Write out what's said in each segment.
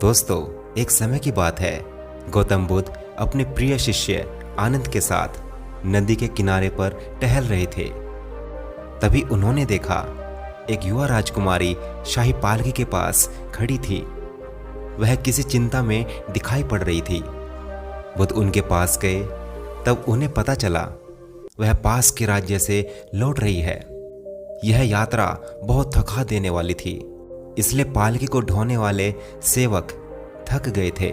दोस्तों, एक समय की बात है। गौतम बुद्ध अपने प्रिय शिष्य आनंद के साथ नदी के किनारे पर टहल रहे थे। तभी उन्होंने देखा एक युवा राजकुमारी शाही पालकी के पास खड़ी थी। वह किसी चिंता में दिखाई पड़ रही थी। बुद्ध उनके पास गए, तब उन्हें पता चला वह पास के राज्य से लौट रही है। यह यात्रा बहुत थका देने वाली थी, इसलिए पालकी को ढोने वाले सेवक थक गए थे।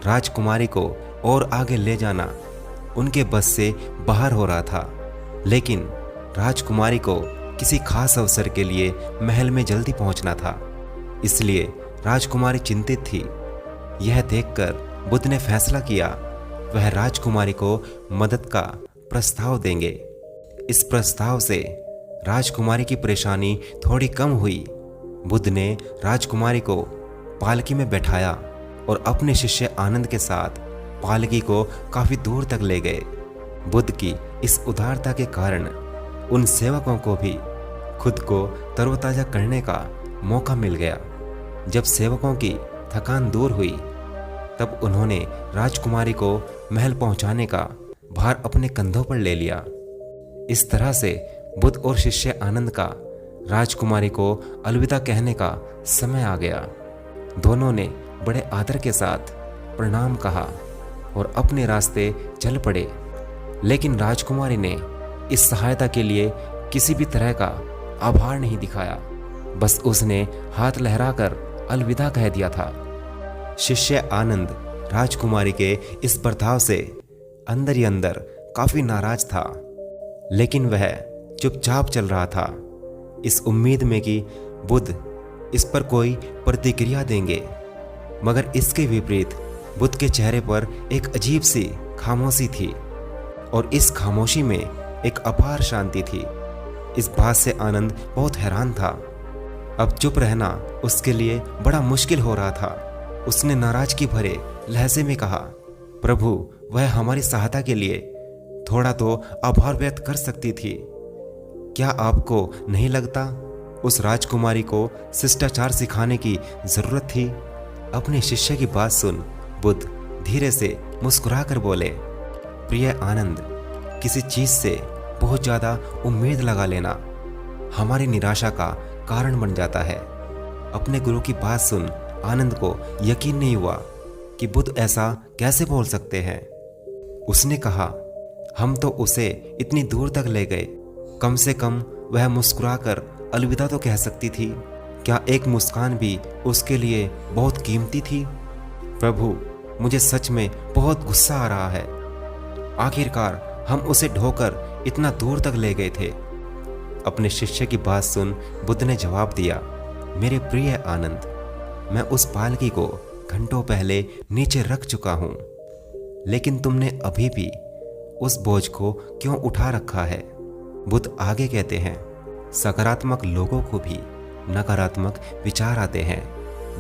राजकुमारी को और आगे ले जाना उनके बस से बाहर हो रहा था, लेकिन राजकुमारी को किसी खास अवसर के लिए महल में जल्दी पहुंचना था, इसलिए राजकुमारी चिंतित थी। यह देखकर बुद्ध ने फैसला किया वह राजकुमारी को मदद का प्रस्ताव देंगे। इस प्रस्ताव से राजकुमारी की परेशानी थोड़ी कम हुई। बुद्ध ने राजकुमारी को पालकी में बैठाया और अपने शिष्य आनंद के साथ पालकी को काफी दूर तक ले गए। बुद्ध की इस उदारता के कारण उन सेवकों को भी खुद को तरोताजा करने का मौका मिल गया। जब सेवकों की थकान दूर हुई, तब उन्होंने राजकुमारी को महल पहुंचाने का भार अपने कंधों पर ले लिया। इस तरह से बुद्ध और शिष्य आनंद का राजकुमारी को अलविदा कहने का समय आ गया। दोनों ने बड़े आदर के साथ प्रणाम कहा और अपने रास्ते चल पड़े। लेकिन राजकुमारी ने इस सहायता के लिए किसी भी तरह का आभार नहीं दिखाया, बस उसने हाथ लहराकर अलविदा कह दिया था। शिष्य आनंद राजकुमारी के इस बर्ताव से अंदर ही अंदर काफी नाराज था, लेकिन वह चुपचाप चल रहा था, इस उम्मीद में कि बुद्ध इस पर कोई प्रतिक्रिया देंगे। मगर इसके विपरीत बुद्ध के चेहरे पर एक अजीब सी खामोशी थी, और इस खामोशी में एक अपार शांति थी। इस बात से आनंद बहुत हैरान था। अब चुप रहना उसके लिए बड़ा मुश्किल हो रहा था। उसने नाराजगी भरे लहजे में कहा, प्रभु, वह हमारी सहायता के लिए थोड़ा तो आभार व्यक्त कर सकती थी। क्या आपको नहीं लगता उस राजकुमारी को शिष्टाचार सिखाने की जरूरत थी? अपने शिष्य की बात सुन बुद्ध धीरे से मुस्कुराकर बोले, प्रिय आनंद, किसी चीज से बहुत ज्यादा उम्मीद लगा लेना हमारी निराशा का कारण बन जाता है। अपने गुरु की बात सुन आनंद को यकीन नहीं हुआ कि बुद्ध ऐसा कैसे बोल सकते हैं। उसने कहा, हम तो उसे इतनी दूर तक ले गए, कम से कम वह मुस्कुराकर अलविदा तो कह सकती थी। क्या एक मुस्कान भी उसके लिए बहुत कीमती थी? प्रभु, मुझे सच में बहुत गुस्सा आ रहा है। आखिरकार हम उसे ढोकर इतना दूर तक ले गए थे। अपने शिष्य की बात सुन बुद्ध ने जवाब दिया, मेरे प्रिय आनंद, मैं उस पालकी को घंटों पहले नीचे रख चुका हूं, लेकिन तुमने अभी भी उस बोझ को क्यों उठा रखा है? बुद्ध आगे कहते हैं, सकारात्मक लोगों को भी नकारात्मक विचार आते हैं,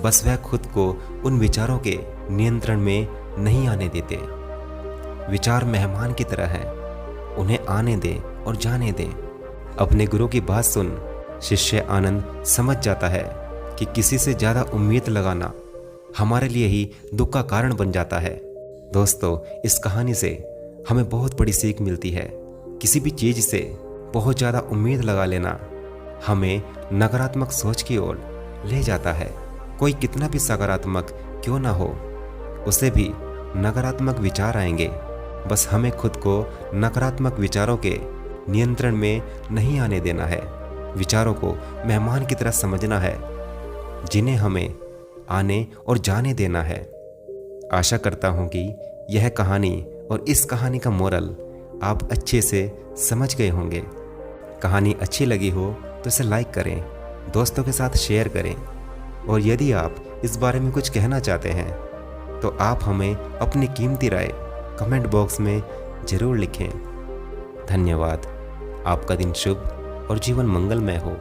बस वह खुद को उन विचारों के नियंत्रण में नहीं आने देते। विचार मेहमान की तरह हैं, उन्हें आने दें और जाने दें। अपने गुरु की बात सुन शिष्य आनंद समझ जाता है कि किसी से ज़्यादा उम्मीद लगाना हमारे लिए ही दुख का कारण बन जाता है। दोस्तों, इस कहानी से हमें बहुत बड़ी सीख मिलती है। किसी भी चीज़ से बहुत ज़्यादा उम्मीद लगा लेना हमें नकारात्मक सोच की ओर ले जाता है। कोई कितना भी सकारात्मक क्यों ना हो, उसे भी नकारात्मक विचार आएंगे। बस हमें खुद को नकारात्मक विचारों के नियंत्रण में नहीं आने देना है। विचारों को मेहमान की तरह समझना है, जिन्हें हमें आने और जाने देना है। आशा करता हूँ कि यह कहानी और इस कहानी का मोरल आप अच्छे से समझ गए होंगे। कहानी अच्छी लगी हो तो इसे लाइक करें, दोस्तों के साथ शेयर करें, और यदि आप इस बारे में कुछ कहना चाहते हैं तो आप हमें अपनी कीमती राय कमेंट बॉक्स में ज़रूर लिखें। धन्यवाद। आपका दिन शुभ और जीवन मंगलमय हो।